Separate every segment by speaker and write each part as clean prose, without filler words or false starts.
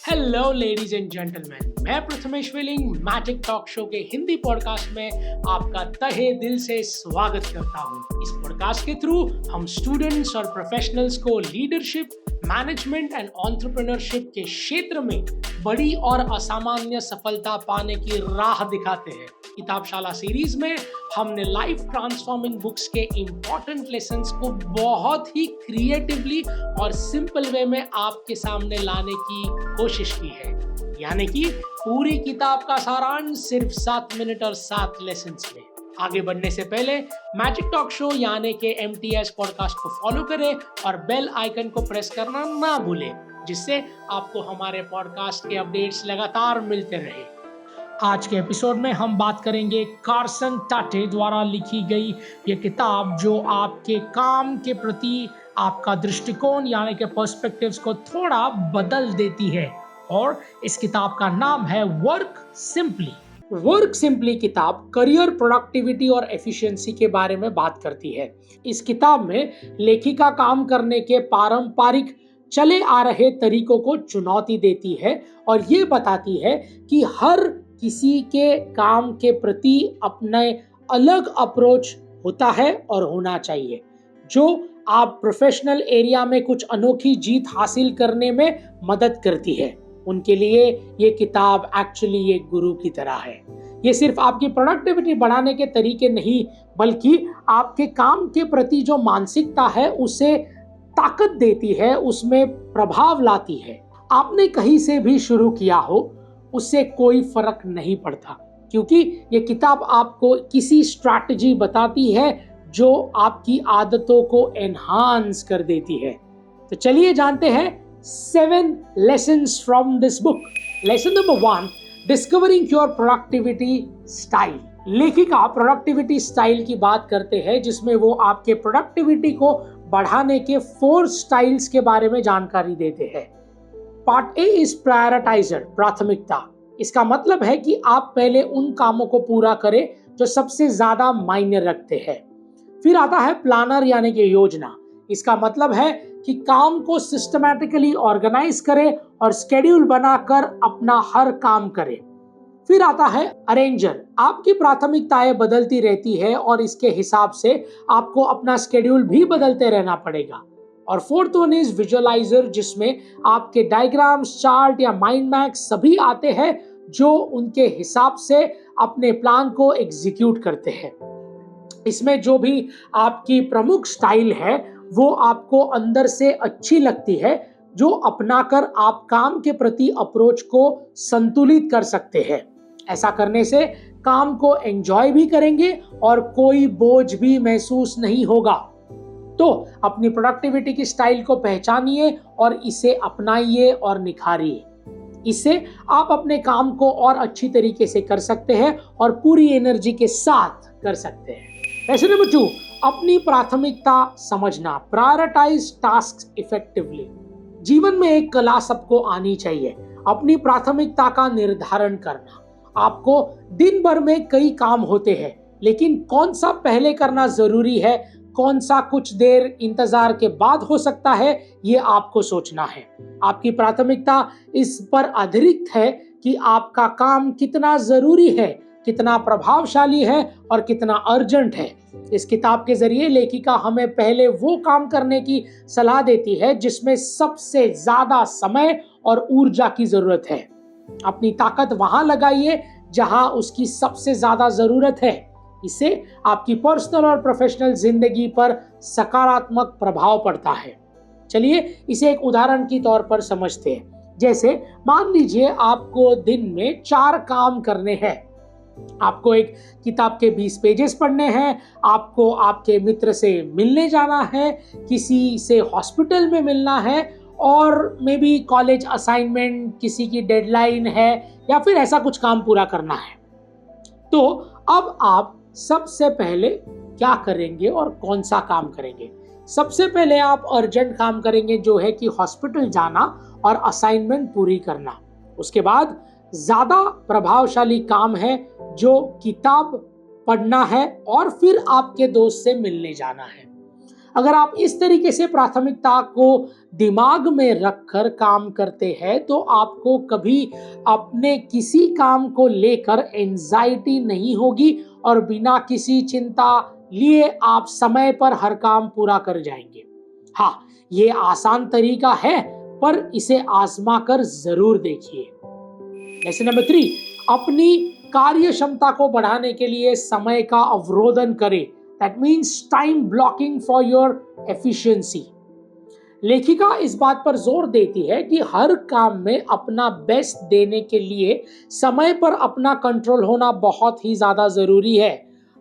Speaker 1: Hello ladies and gentleman, मैं Prathamesh willing magic talk show के Hindi podcast में आपका तहे दिल से स्वागत करता हूं। इस पॉडकास्ट के थ्रू हम स्टूडेंट्स और प्रोफेशनल्स को लीडरशिप, मैनेजमेंट एंड एंटरप्रेन्योरशिप के क्षेत्र में बड़ी और असामान्य सफलता पाने की राह दिखाते हैं। किताबशाला सीरीज में हमने लाइफ ट्रांसफॉर्मिंग बुक्स के इम्पोर्टेंट लेसन्स को बहुत ही क्रिएटिवली और सिंपल वे में आपके सामने लाने की कोशिश की है। यानी कि पूरी किताब का सारांश सिर्फ 7 मिनट और 7 लेसन्स में। आगे बढ़ने से पहले मैजिक टॉक शो यानी के MTS पॉडकास्ट को फॉलो करें और बेल आइकन को प्रेस करना ना भूलें, जिससे आपको हमारे पॉडकास्ट के अपडेट्स लगातार मिलते रहे। आज के एपिसोड में हम बात करेंगे कार्सन टाटे द्वारा लिखी गई ये किताब, जो आपके काम के प्रति आपका दृष्टिकोण यानी कि पर्सपेक्टिव्स को थोड़ा बदल देती है। और इस किताब का नाम है वर्क सिंपली। वर्क सिंपली किताब करियर, प्रोडक्टिविटी और एफिशिएंसी के बारे में बात करती है। इस किताब में लेखिका काम करने के पारंपरिक चले आ रहे तरीकों को चुनौती देती है और ये बताती है कि हर किसी के काम के प्रति अपने अलग अप्रोच होता है और होना चाहिए। जो आप प्रोफेशनल एरिया में कुछ अनोखी जीत हासिल करने में मदद करती है, उनके लिए ये किताब एक्चुअली एक गुरु की तरह है। ये सिर्फ आपकी प्रोडक्टिविटी बढ़ाने के तरीके नहीं, बल्कि आपके काम के प्रति जो मानसिकता है उसे ताकत देती है, उसमें प्रभाव लाती है। आपने कहीं से भी शुरू किया हो, उससे कोई फर्क नहीं पड़ता, क्योंकि ये किताब आपको किसी स्ट्रैटेजी बताती है जो आपकी आदतों को एनहांस कर देती है। तो चलिए जानते हैं 7 lessons from this book। Lesson number 1, discovering your productivity style. लेखिका प्रोडक्टिविटी स्टाइल की बात करते हैं, जिसमें वो आपके प्रोडक्टिविटी को बढ़ाने के 4 स्टाइल्स के बारे में जानकारी देते हैं। पार्ट ए इज प्रायोरिटाइजर, प्राथमिकता। इसका मतलब है कि आप पहले उन कामों को पूरा करें जो सबसे ज्यादा मायने रखते हैं। फिर आता है प्लानर यानी कि योजना। इसका मतलब है कि काम को सिस्टमैटिकली ऑर्गेनाइज करें और स्केड्यूल बनाकर अपना हर काम करें। फिर आता है अरेंजर। आपकी प्राथमिकताएं बदलती रहती है और इसके हिसाब से आपको अपना स्केड्यूल भी बदलते रहना पड़ेगा। और फोर्थ वन इज विजुअलाइजर, जिसमें आपके डायग्राम्स, चार्ट या माइंड मैप सभी आते हैं जो उनके हिसाब से अपने प्लान को एग्जीक्यूट करते हैं। इसमें जो भी आपकी प्रमुख स्टाइल है वो आपको अंदर से अच्छी लगती है, जो अपनाकर आप काम के प्रति अप्रोच को संतुलित कर सकते हैं। ऐसा करने से काम को एंजॉय भी करेंगे और कोई बोझ भी महसूस नहीं होगा। तो अपनी प्रोडक्टिविटी की स्टाइल को पहचानिए और इसे अपनाइए और निखारिए। इससे आप अपने काम को और अच्छी तरीके से कर सकते हैं और पूरी एनर्जी के साथ कर सकते हैं। लेसन नंबर 2, अपनी प्राथमिकता समझना, प्रायोरिटाइज टास्क्स इफेक्टिवली। जीवन में एक कला सबको आनी चाहिए, अपनी प्राथमिकता का निर्धारण करना। आपको दिन भर में कई काम होते हैं, लेकिन कौन सा पहले करना जरूरी है, कौन सा कुछ देर इंतजार के बाद हो सकता है, ये आपको सोचना है। आपकी प्राथमिकता इस पर आधारित है कि आपका काम कितना जरूरी है, कितना प्रभावशाली है और कितना अर्जेंट है। इस किताब के जरिए लेखिका हमें पहले वो काम करने की सलाह देती है जिसमें सबसे ज्यादा समय और ऊर्जा की जरूरत है। अपनी ताकत वहां लगाइए जहां उसकी सबसे ज्यादा जरूरत है। इससे आपकी पर्सनल और प्रोफेशनल जिंदगी पर सकारात्मक प्रभाव पड़ता है। चलिए इसे एक उदाहरण के तौर पर समझते हैं। जैसे मान लीजिए आपको दिन में 4 काम करने हैं। आपको एक किताब के 20 पेजेस पढ़ने हैं, आपको आपके मित्र से मिलने जाना है, किसी से हॉस्पिटल में मिलना है, और मे बी कॉलेज असाइनमेंट, किसी की डेडलाइन है, या फिर ऐसा कुछ काम पूरा करना है। तो अब आप सबसे पहले क्या करेंगे और कौन सा काम करेंगे? सबसे पहले आप अर्जेंट काम करेंगे, जो है कि हॉस्पिटल जाना और असाइनमेंट पूरी करना। उसके बाद ज्यादा प्रभावशाली काम है जो किताब पढ़ना है और फिर आपके दोस्त से मिलने जाना है। अगर आप इस तरीके से प्राथमिकता को दिमाग में रखकर काम करते हैं तो आपको कभी अपने किसी काम को लेकर एंजाइटी नहीं होगी और बिना किसी चिंता लिए आप समय पर हर काम पूरा कर जाएंगे। हाँ, ये आसान तरीका है, पर इसे आजमा कर जरूर देखिए। लेसन नंबर 3, अपनी कार्य क्षमता को बढ़ाने के लिए समय का अवरोधन करें। That means time blocking for your efficiency. लेखिका इस बात पर जोर देती है कि हर काम में अपना बेस्ट देने के लिए समय पर अपना कंट्रोल होना बहुत ही ज्यादा जरूरी है।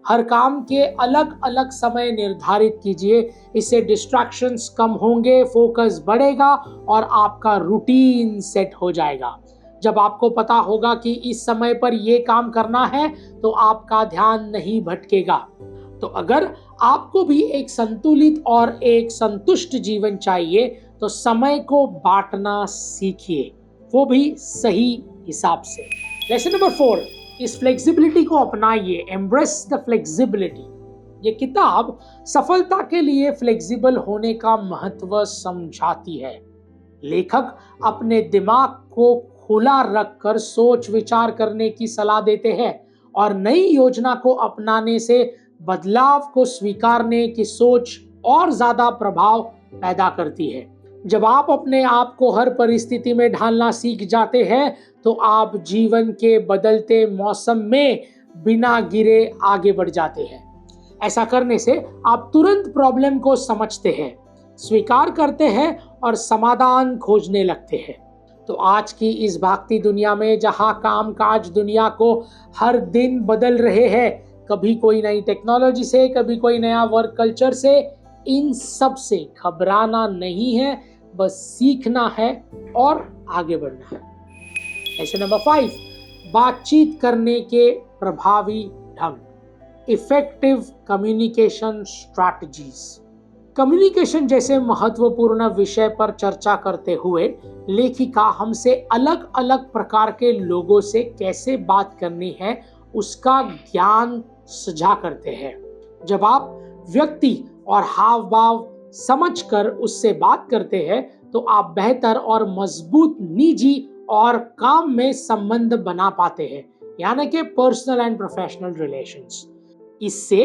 Speaker 1: हर काम के अलग अलग समय निर्धारित कीजिए, इससे डिस्ट्रैक्शंस कम होंगे, फोकस बढ़ेगा और आपका रूटीन सेट हो जाएगा। जब आपको पता होगा कि इस समय पर यह काम करना है तो आपका ध्यान नहीं भटकेगा। तो अगर आपको भी एक संतुलित और एक संतुष्ट जीवन चाहिए तो समय को बांटना सीखिए, वो भी सही हिसाब से। लेसन नंबर 4, इस फ्लेक्सिबिलिटी को अपनाइए। Embrace the flexibility. ये किताब सफलता के लिए फ्लेक्सिबल होने का महत्व समझाती है। लेखक अपने दिमाग को खुला रखकर सोच विचार करने की सलाह देते हैं और नई योजना को अपनाने से बदलाव को स्वीकारने की सोच और ज्यादा प्रभाव पैदा करती है। जब आप अपने आप को हर परिस्थिति में ढालना सीख जाते हैं तो आप जीवन के बदलते मौसम में बिना गिरे आगे बढ़ जाते हैं। ऐसा करने से आप तुरंत प्रॉब्लम को समझते हैं, स्वीकार करते हैं और समाधान खोजने लगते हैं। तो आज की इस भागती दुनिया में जहां कामकाज दुनिया को हर दिन बदल रहे हैं, कभी कोई नई टेक्नोलॉजी से, कभी कोई नया वर्क कल्चर से, इन सब से घबराना नहीं है, बस सीखना है और आगे बढ़ना है। ऐसे नंबर 5, बातचीत करने के प्रभावी ढंग। Effective communication strategies. कम्युनिकेशन जैसे महत्वपूर्ण विषय पर चर्चा करते हुए लेखिका हमसे अलग अलग प्रकार के लोगों से कैसे बात करनी है उसका ज्ञान साझा करते हैं। जब आप व्यक्ति और हाव भाव समझकर उससे बात करते हैं तो आप बेहतर और मजबूत निजी और काम में संबंध बना पाते हैं, यानी कि पर्सनल एंड प्रोफेशनल रिलेशंस। इससे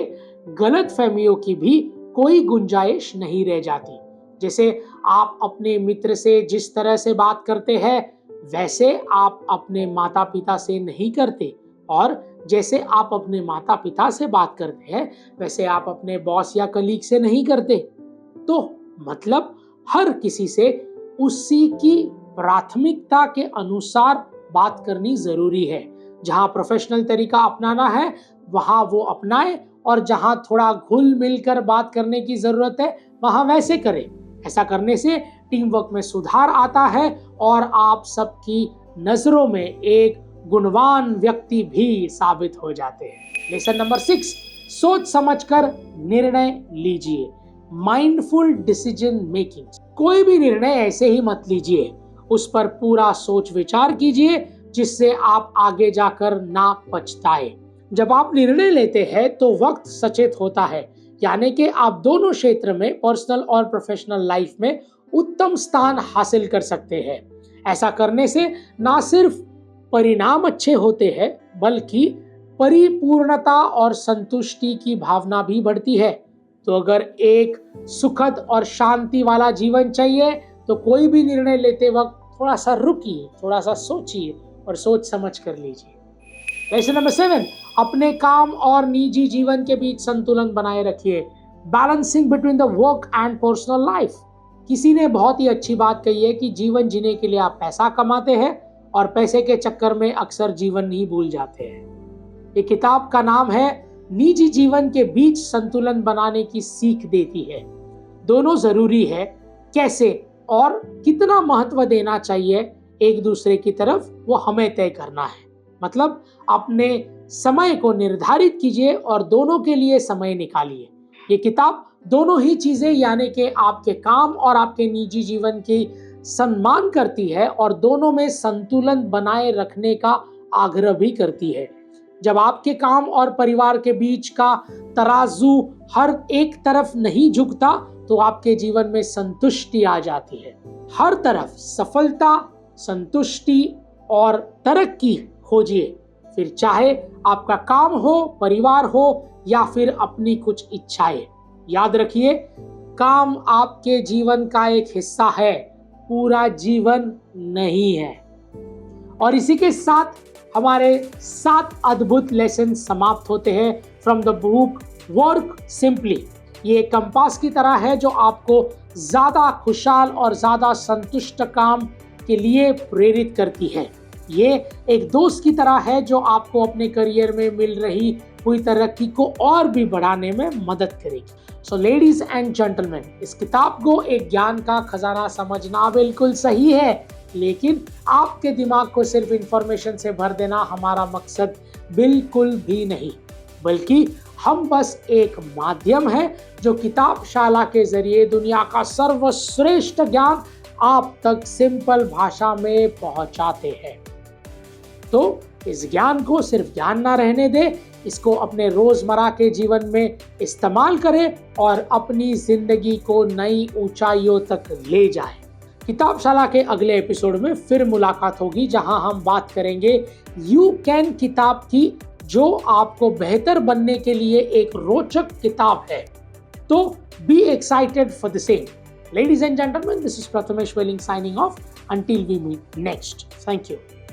Speaker 1: गलतफहमियों की भी कोई गुंजाइश नहीं रह जाती। जैसे आप अपने मित्र से जिस तरह से बात करते हैं वैसे आप अपने माता पिता से नहीं करते, और जैसे आप अपने माता पिता से बात करते हैं वैसे आप अपने बॉस या कलीग से नहीं करते। तो मतलब हर किसी से उसी की प्राथमिकता के अनुसार बात करनी जरूरी है। जहां प्रोफेशनल तरीका अपनाना है वहां वो अपनाए, और जहां थोड़ा घुल मिलकर बात करने की जरूरत है वहां वैसे करें। ऐसा करने से टीम वर्क में सुधार आता है और आप सबकी नजरों में एक गुणवान व्यक्ति भी साबित हो जाते हैं। लेसन नंबर 6, सोच समझकर निर्णय लीजिए। Mindful decision making. कोई भी निर्णय ऐसे ही मत लीजिए, उस पर पूरा सोच विचार कीजिए जिससे आप आगे जाकर ना पछताए। जब आप निर्णय लेते हैं तो वक्त सचेत होता है, यानी कि आप दोनों क्षेत्र में, पर्सनल और प्रोफेशनल लाइफ में उत्तम स्थान हासिल कर सकते हैं। ऐसा करने से ना सिर्फ परिणाम अच्छे होते हैं बल्कि परिपूर्णता और संतुष्टि की भावना भी बढ़ती है। तो अगर एक सुखद और शांति वाला जीवन चाहिए तो कोई भी निर्णय लेते वक्त थोड़ा सा रुकिए, थोड़ा सा सोचिए और सोच समझ कर लीजिए। लेसन नंबर 7, अपने काम और निजी जीवन के बीच संतुलन बनाए रखिए। Balancing between the work and personal life. किसी ने बहुत ही अच्छी बात कही है कि जीवन जीने के लिए आप पैसा कमाते हैं और पैसे के चक्कर में अक्सर जीवन ही भूल जाते हैं। ये किताब का नाम है निजी जीवन के बीच संतुलन बनाने की सीख देती है। दोनों जरूरी है, कैसे और कितना महत्व देना चाहिए एक दूसरे की तरफ वो हमें तय करना है। मतलब अपने समय को निर्धारित कीजिए और दोनों के लिए समय निकालिए। ये किताब दोनों ही चीजें यानी कि आपके काम और आपके निजी जीवन की सम्मान करती है और दोनों में संतुलन बनाए रखने का आग्रह भी करती है। जब आपके काम और परिवार के बीच का तराजू हर एक तरफ नहीं झुकता तो आपके जीवन में संतुष्टि आ जाती है। हर तरफ सफलता, संतुष्टि और तरक्की खोजिए, फिर चाहे आपका काम हो, परिवार हो या फिर अपनी कुछ इच्छाएं। याद रखिए, काम आपके जीवन का एक हिस्सा है, पूरा जीवन नहीं है। और इसी के साथ हमारे 7 अद्भुत लेसन समाप्त होते हैं from the book work simply. ये एक कंपास की तरह है जो आपको ज्यादा खुशहाल और ज्यादा संतुष्ट काम के लिए प्रेरित करती है। ये एक दोस्त की तरह है जो आपको अपने करियर में मिल रही हुई तरक्की को और भी बढ़ाने में मदद करेगी। सो लेडीज एंड जेंटलमैन, इस किताब को एक ज्ञान का खजाना समझना बिल्कुल सही है, लेकिन आपके दिमाग को सिर्फ इंफॉर्मेशन से भर देना हमारा मकसद बिल्कुल भी नहीं, बल्कि हम बस एक माध्यम है जो किताबशाला के जरिए दुनिया का सर्वश्रेष्ठ ज्ञान आप तक सिंपल भाषा में पहुंचाते हैं। तो इस ज्ञान को सिर्फ ज्ञान ना रहने दे, इसको अपने रोजमर्रा के जीवन में इस्तेमाल करें और अपनी जिंदगी को नई ऊंचाइयों तक ले जाएं। किताबशाला के अगले एपिसोड में फिर मुलाकात होगी, जहां हम बात करेंगे यू कैन किताब की, जो आपको बेहतर बनने के लिए एक रोचक किताब है। तो be excited for the same. Ladies and gentlemen, this is Prathamesh Welling signing off. Until we meet next. Thank you.